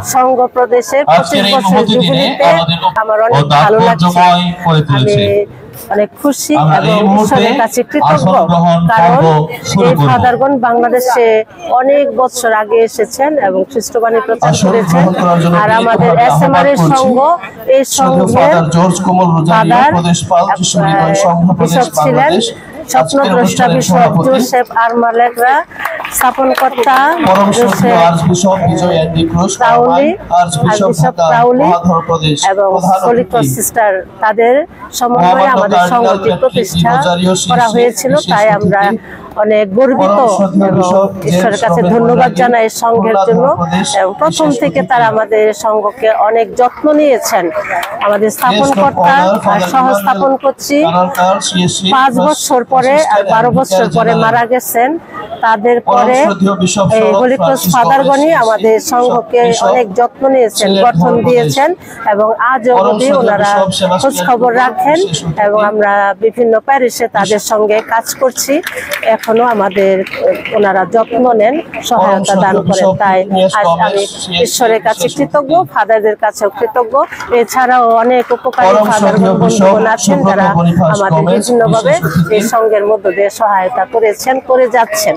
সংঘ প্রদেশের 25 বছর জুবিলিতে আমার অনেক ভালো লাগছে। আমি অনেক খুশি এবং ঈশ্বরের কাছে কৃতজ্ঞ, কারণ এই ফাদারগণ বাংলাদেশে অনেক বছর আগে এসেছেন এবং খ্রিস্টবাণী প্রচার করেছেন। আর আমাদের এসএমআর এর সংঘ, এই সংঘের ফাদার বিশপ ছিলেন স্বপ্নদ্রষ্টা বিশপ জোসেফ আরমালেকরা, স্থাপনকর্তা প্রাউলি এবং পলিক্রস সিস্টার, তাদের সমন্বয়ে আমাদের সংঘটি প্রতিষ্ঠা করা হয়েছিল। তাই আমরা অনেক গর্বিত এবং ঈশ্বরের কাছে ধন্যবাদ জানাই সংঘের জন্য। প্রথম থেকে তারা আমাদের সংঘকে অনেক যত্ন নিয়েছেন। আমাদের স্থাপনকর্তা সহ স্থাপন করছি 5 বছর পরে আর 12 বছর পরে মারা গেছেন। তাদের পরে এই হোলি ক্রস ফাদারগণই আমাদের সংঘকে অনেক যত্ন নিয়েছেন, গঠন দিয়েছেন এবং আজও অবধি ওনারা খোঁজ খবর রাখেন এবং আমরা বিভিন্ন প্যারিশে তাদের সঙ্গে কাজ করছি। এখনো আমাদের ওনারা যত্ন নেন, সহায়তা দান করেন। তাই আজ আমি ঈশ্বরের কাছে কৃতজ্ঞ, ফাদারদের কাছেও কৃতজ্ঞ। এছাড়াও অনেক উপকারী ফাদারগণ বন্ধুগণ আছেন যারা আমাদের বিভিন্নভাবে এই সংঘের মধ্য দিয়ে সহায়তা করেছেন, করে যাচ্ছেন।